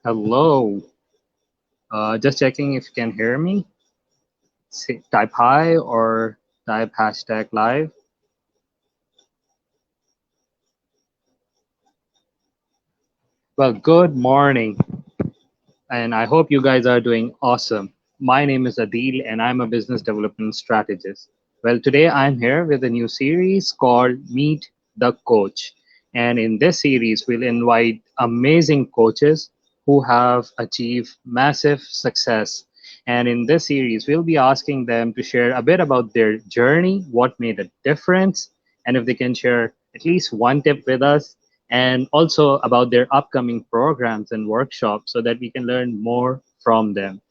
Hello. Just checking if you can hear me. Type hi or type hashtag live. Well, good morning, and I hope you guys are doing awesome. My name is Adeel, and I'm a business development strategist. Well, today I'm here with a new series called Meet the Coach. And in this series, we'll invite amazing coaches who have achieved massive success. And in this series, we'll be asking them to share a bit about their journey, what made a difference, and if they can share at least one tip with us, and also about their upcoming programs and workshops so that we can learn more from them.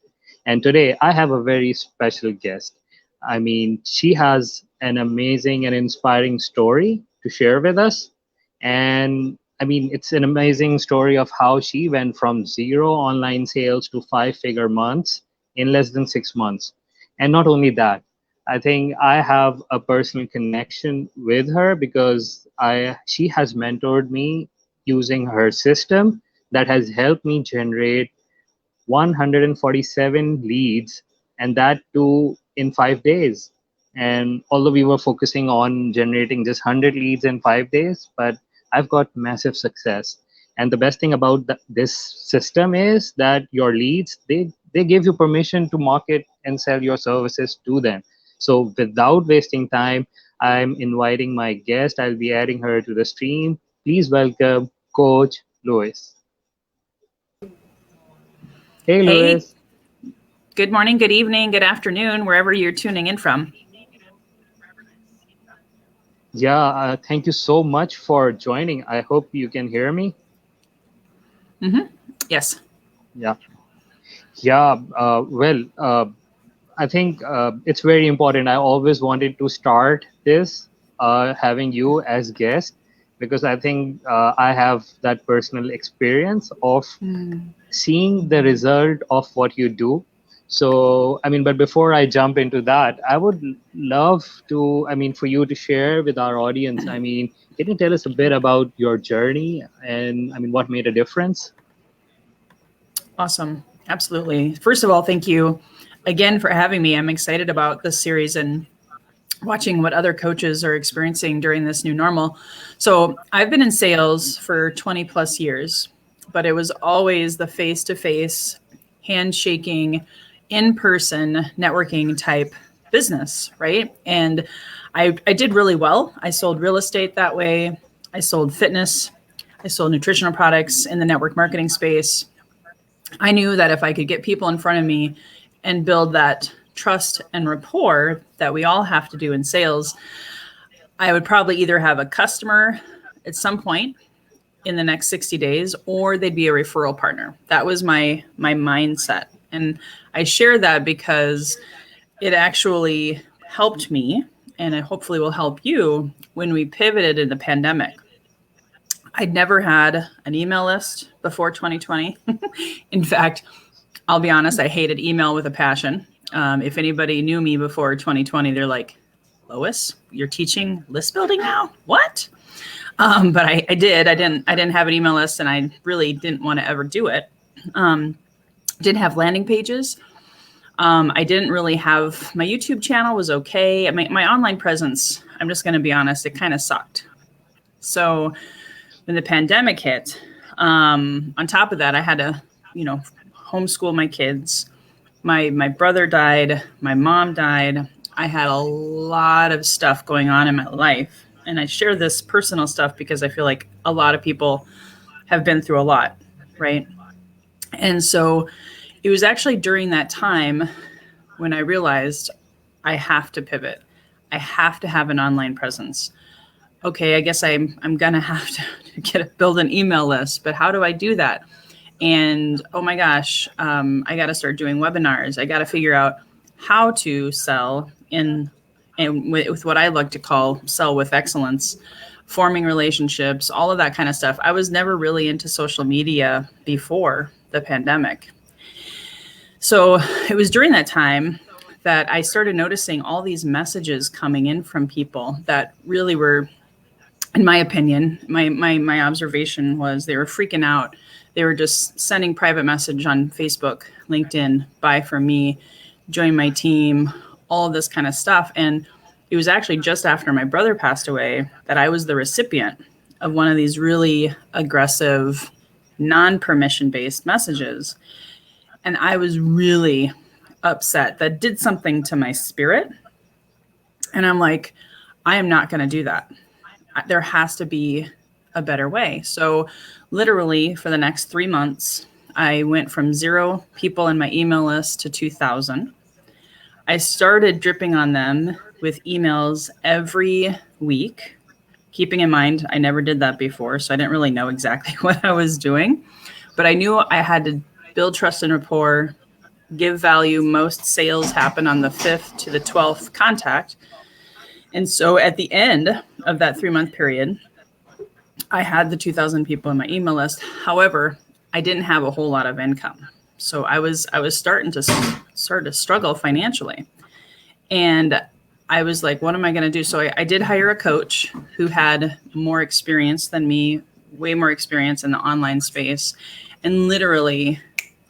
And today I have a very special guest. I mean, she has an amazing and inspiring story to share with us. And I mean, it's an amazing story of how she went from zero online sales to five-figure months in less than 6 months. And not only that, I think I have a personal connection with her because I she has mentored me using her system that has helped me generate 147 leads, and that too in 5 days. And although we were focusing on generating just 100 leads in 5 days, but I've got massive success. And the best thing about this system is that your leads, they give you permission to market and sell your services to them. So without wasting time, I'm inviting my guest. I'll be adding her to the stream. Please welcome Coach Lois. Hey, Hey, Lois. good morning, good evening, good afternoon, wherever you're tuning in from. Yeah, thank you so much for joining. I hope you can hear me. Yes. Yeah, yeah. I think it's very important. I always wanted to start this having you as guest because I think I have that personal experience of seeing the result of what you do. So, I mean, but before I jump into that, I would love to, I mean, for you to share with our audience. I mean, can you tell us a bit about your journey and, I mean, what made a difference? Awesome. Absolutely. First of all, thank you again for having me. I'm excited about this series and watching what other coaches are experiencing during this new normal. So, I've been in sales for 20 plus years, but it was always the face to face, handshaking, in person networking type business, right? And I did really well. I sold real estate that way, I sold fitness, I sold nutritional products in the network marketing space. I knew that if I could get people in front of me and build that trust and rapport that we all have to do in sales, I would probably either have a customer at some point in the next 60 days or they'd be a referral partner. That was my mindset. And I share that because it actually helped me and it hopefully will help you when we pivoted in the pandemic. I'd never had an email list before 2020. In fact, I'll be honest, I hated email with a passion. If anybody knew me before 2020, they're like, Lois, you're teaching list building now? What? But I did. I didn't have an email list, and I really didn't want to ever do it. Didn't have landing pages. I didn't really have my YouTube channel was okay. I mean, my online presence, I'm just going to be honest, it kind of sucked. So when the pandemic hit, on top of that, I had to, homeschool my kids. My brother died. My mom died. I had a lot of stuff going on in my life. And I share this personal stuff because I feel like a lot of people have been through a lot, right? And so it was actually during that time when I realized I have to pivot. I have to have an online presence. Okay, I guess I'm gonna have to build an email list, but how do I do that? And oh my gosh, I got to start doing webinars. I got to figure out how to sell with what I like to call sell with excellence, forming relationships, all of that kind of stuff. I was never really into social media before the pandemic. So it was during that time that I started noticing all these messages coming in from people that really were, in my opinion, my observation was they were freaking out They were just sending private message on Facebook, LinkedIn, buy from me, join my team, all of this kind of stuff. And it was actually just after my brother passed away that I was the recipient of one of these really aggressive, non-permission based messages. And I was really upset. That did something to my spirit. And I'm like, I am not going to do that. There has to be a better way. So literally for the next 3 months, I went from 0 people in my email list to 2,000. I started dripping on them with emails every week, keeping in mind I never did that before, so I didn't really know exactly what I was doing. But I knew I had to build trust and rapport, give value. Most sales happen on the 5th to the 12th contact. And so at the end of that 3-month period, I had the 2,000 people in my email list. However, I didn't have a whole lot of income. So I was starting to struggle financially. And I was like, what am I going to do? So I did hire a coach who had more experience than me, way more experience in the online space. And literally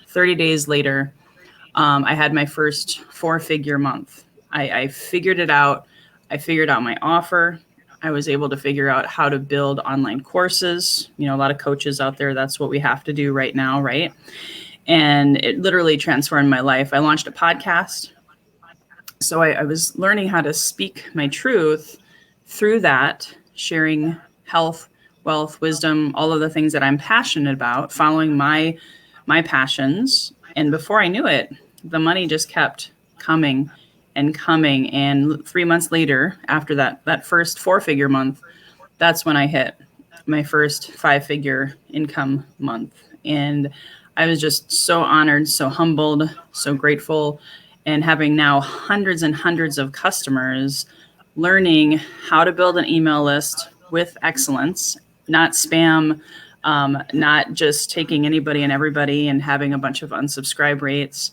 30 days later, I had my first 4-figure month. I figured it out. I figured out my offer. I was able to figure out how to build online courses. You know, a lot of coaches out there, that's what we have to do right now, right? And it literally transformed my life. I launched a podcast. So I was learning how to speak my truth through that, sharing health, wealth, wisdom, all of the things that I'm passionate about, following my passions. And before I knew it, the money just kept coming and coming. And 3 months later, after that first 4-figure month, that's when I hit my first 5-figure income month. And I was just so honored, so humbled, so grateful. And having now hundreds and hundreds of customers, learning how to build an email list with excellence, not spam, not just taking anybody and everybody and having a bunch of unsubscribe rates,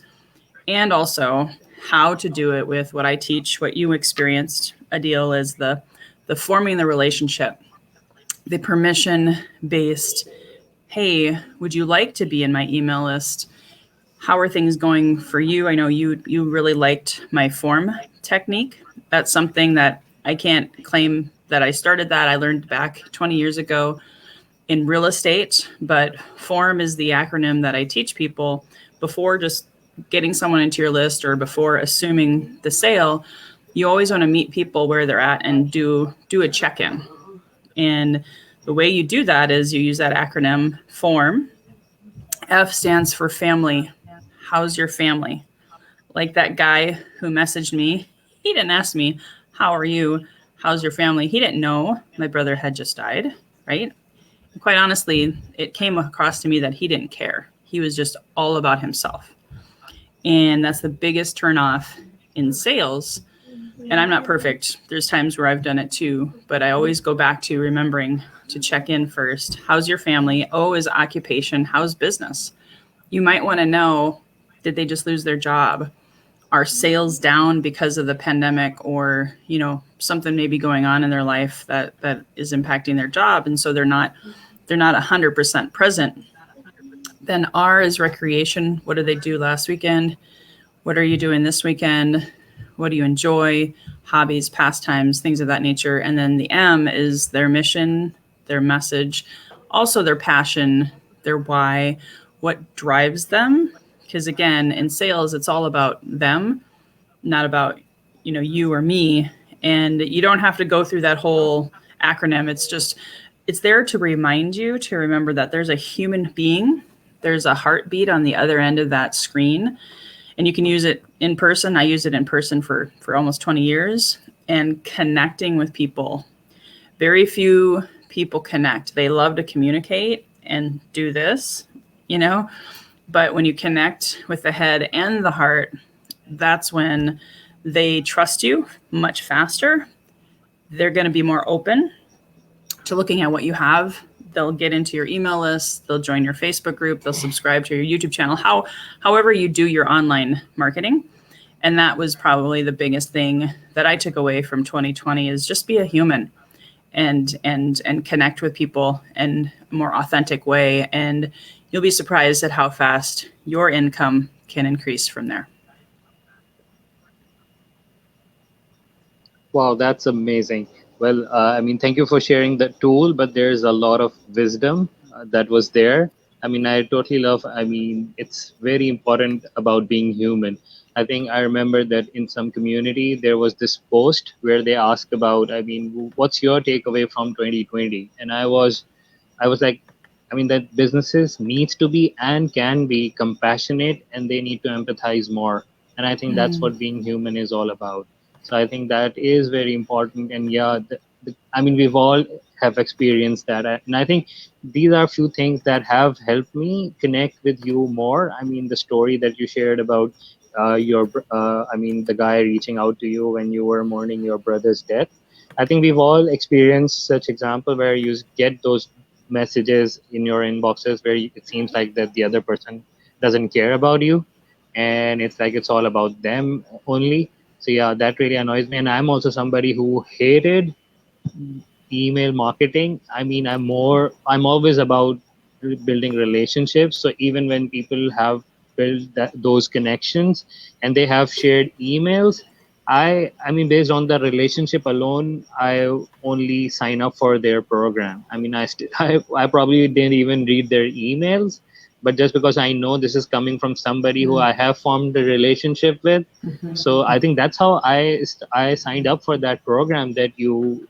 and also how to do it with what I teach, what you experienced, Adeel, is the forming the relationship, the permission-based, hey, would you like to be in my email list? How are things going for you? I know you really liked my form technique. That's something that I can't claim that I started that. I learned back 20 years ago in real estate, but form is the acronym that I teach people before just getting someone into your list or before assuming the sale. You always want to meet people where they're at and do a check-in. And the way you do that is you use that acronym FORM. F stands for family. How's your family? Like that guy who messaged me, he didn't ask me, how are you? How's your family? He didn't know my brother had just died, right? And quite honestly, it came across to me that he didn't care. He was just all about himself. And that's the biggest turnoff in sales. And I'm not perfect. There's times where I've done it too, but I always go back to remembering to check in first. How's your family? O is occupation. How's business? You might want to know, did they just lose their job? Are sales down because of the pandemic, or, you know, something may be going on in their life that is impacting their job. And so they're not 100% present. Then R is recreation. What did they do last weekend? What are you doing this weekend? What do you enjoy? Hobbies, pastimes, things of that nature. And then the M is their mission, their message, also their passion, their why, what drives them. Because again, in sales, it's all about them, not about, you know, you or me. And you don't have to go through that whole acronym. It's there to remind you to remember that there's a human being. There's a heartbeat on the other end of that screen. And you can use it in person. I use it in person for almost 20 years. And connecting with people. Very few people connect. They love to communicate and do this, you know. But when you connect with the head and the heart, that's when they trust you much faster. They're going to be more open to looking at what you have. They'll get into your email list. They'll join your Facebook group. They'll subscribe to your YouTube channel, however you do your online marketing. And that was probably the biggest thing that I took away from 2020 is just be a human and connect with people in a more authentic way. And you'll be surprised at how fast your income can increase from there. Wow, that's amazing. Well, I mean, thank you for sharing the tool, but there's a lot of wisdom that was there. I mean, I totally love, I mean, it's very important about being human. I think I remember that in some community, there was this post where they asked about, I mean, what's your takeaway from 2020? And I was like, I mean, that businesses needs to be and can be compassionate and they need to empathize more. And I think that's what being human is all about. So I think that is very important. And yeah, I mean, we've all have experienced that. And I think these are a few things that have helped me connect with you more. I mean, the story that you shared about I mean, the guy reaching out to you when you were mourning your brother's death. I think we've all experienced such example where you get those messages in your inboxes where it seems like that the other person doesn't care about you, and it's like it's all about them only. So yeah, that really annoys me. And I'm also somebody who hated email marketing. I mean, I'm always about building relationships. So even when people have built those connections and they have shared emails, I mean, based on the relationship alone, I only sign up for their program. I mean, I probably didn't even read their emails, but just because I know this is coming from somebody who I have formed a relationship with. So I think that's how I signed up for that program that you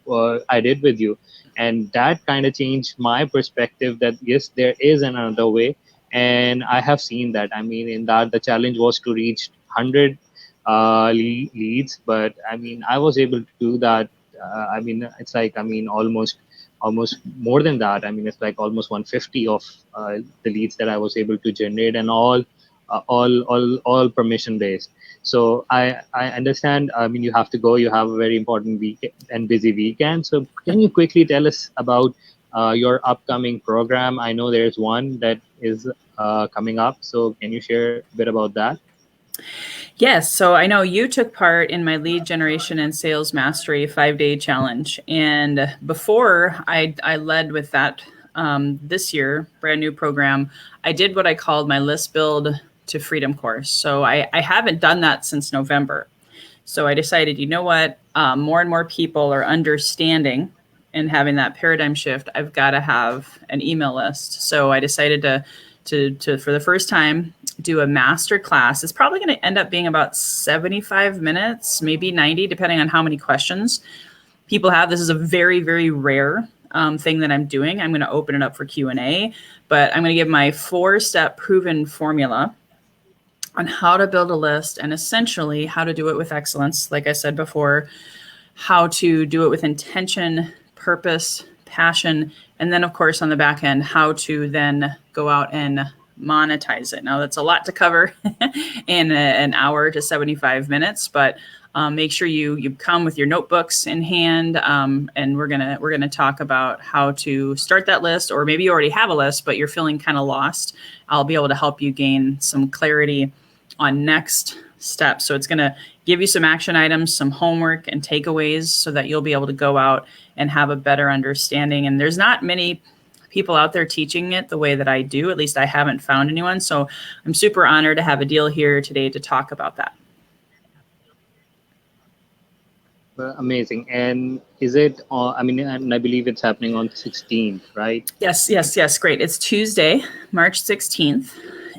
I did with you, and that kind of changed my perspective that yes, there is another way, and I have seen that. I mean, in that the challenge was to reach 100 leads, but I mean, I was able to do that. I mean, it's like, I mean, almost more than that. I mean, it's like almost 150 of the leads that I was able to generate, and all permission based. So I understand. I mean, you have to go. You have a very important week and busy weekend. So can you quickly tell us about your upcoming program? I know there's one that is coming up. So can you share a bit about that? Yes. So I know you took part in my lead generation and sales mastery 5-day challenge. And before I led with that this year, brand new program, I did what I called my list build to freedom course. So I haven't done that since November. So I decided, you know what? More and more people are understanding and having that paradigm shift. I've got to have an email list. So I decided to for the first time do a master class. It's probably going to end up being about 75 minutes, maybe 90, depending on how many questions people have. This is a very, very rare thing that I'm doing. I'm going to open it up for Q&A, but I'm going to give my 4-step proven formula on how to build a list and essentially how to do it with excellence. Like I said before, how to do it with intention, purpose, passion, and then of course on the back end, how to then go out and monetize it. Now that's a lot to cover in an hour to 75 minutes, but make sure you come with your notebooks in hand, and we're gonna talk about how to start that list, or maybe you already have a list but you're feeling kind of lost. I'll be able to help you gain some clarity on next steps. So it's going to give you some action items, some homework and takeaways so that you'll be able to go out and have a better understanding. And there's not many people out there teaching it the way that I do. At least I haven't found anyone. So I'm super honored to have Adeel here today to talk about that. Amazing. And is it? I mean, and I believe it's happening on 16th, right? Yes, yes, yes. Great. It's Tuesday, March 16th.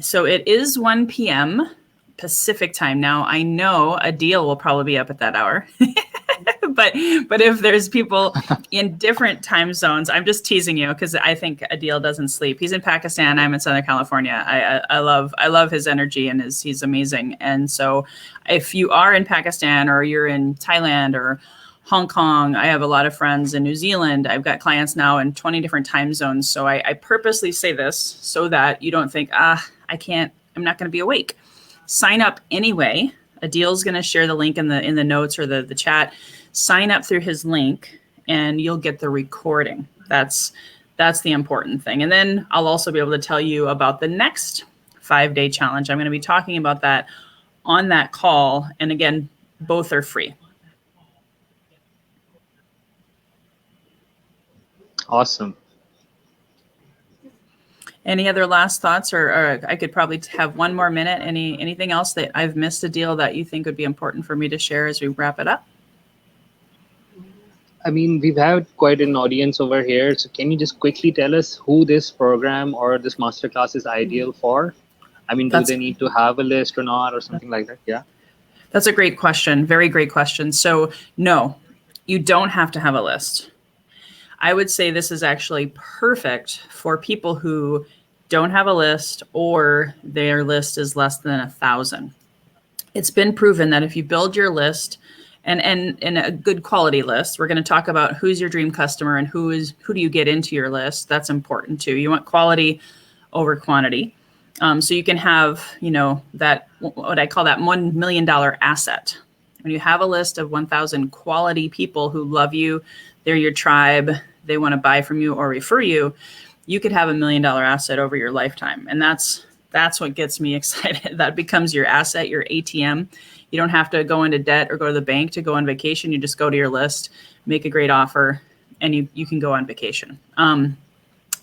So it is 1 p.m. Pacific time. Now I know Adeel will probably be up at that hour. but if there's people in different time zones, I'm just teasing you because I think Adeel doesn't sleep. He's in Pakistan. I'm in Southern California. I love his energy and he's amazing. And so if you are in Pakistan or you're in Thailand or Hong Kong, I have a lot of friends in New Zealand. I've got clients now in 20 different time zones. So I purposely say this so that you don't think, I'm not going to be awake. Sign up anyway. Adeel's going to share the link in the notes or the chat. Sign up through his link and you'll get the recording. That's the important thing. And then I'll also be able to tell you about the next 5-day challenge. I'm going to be talking about that on that call. And again, both are free. Awesome. Any other last thoughts, or I could probably have one more minute. Anything else that I've missed, Adeel, that you think would be important for me to share as we wrap it up? I mean, we've had quite an audience over here. So can you just quickly tell us who this program or this masterclass is ideal for? I mean, do That's they need to have a list or not or something like that? Yeah. that's a great question. Very great question. So no, you don't have to have a list. I would say this is actually perfect for people who don't have a list or their list is less than 1,000. It's been proven that if you build your list and a good quality list, we're going to talk about who's your dream customer and who do you get into your list. That's important too. You want quality over quantity. So you can have, that what I call that $1 million asset. When you have a list of 1,000 quality people who love you, they're your tribe, they want to buy from you or refer you, you could have $1 million asset over your lifetime. And that's what gets me excited. That becomes your asset, your ATM. You don't have to go into debt or go to the bank to go on vacation. You just go to your list, make a great offer, and you can go on vacation. And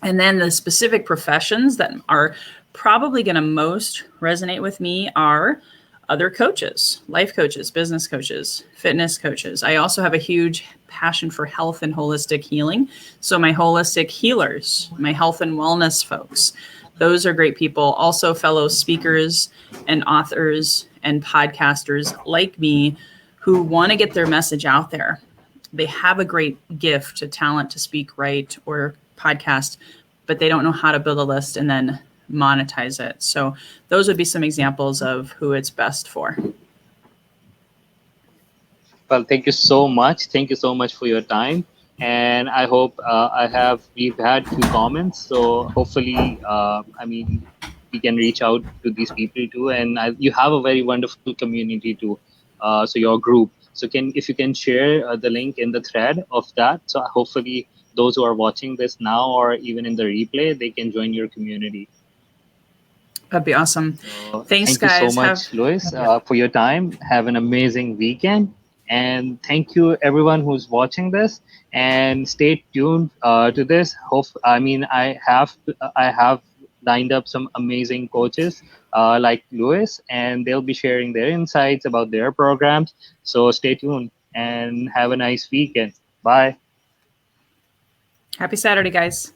then the specific professions that are probably going to most resonate with me are other coaches, life coaches, business coaches, fitness coaches. I also have a huge passion for health and holistic healing. So my holistic healers, my health and wellness folks, those are great people. Also fellow speakers and authors and podcasters like me who want to get their message out there. They have a great gift, a talent to speak, write, or podcast, but they don't know how to build a list and then monetize it. So those would be some examples of who it's best for. Well, thank you so much. Thank you so much for your time. And I hope we've had few comments. So hopefully, I mean, we can reach out to these people too. And you have a very wonderful community too. So your group. So if you can share the link in the thread of that. So hopefully those who are watching this now or even in the replay, they can join your community. That'd be awesome. So Thanks, thank you so guys. much, Lois, for your time. Have an amazing weekend. And thank you everyone who's watching this. And stay tuned to this. I have lined up some amazing coaches like Lois, and they'll be sharing their insights about their programs. So stay tuned and have a nice weekend. Bye. Happy Saturday, guys.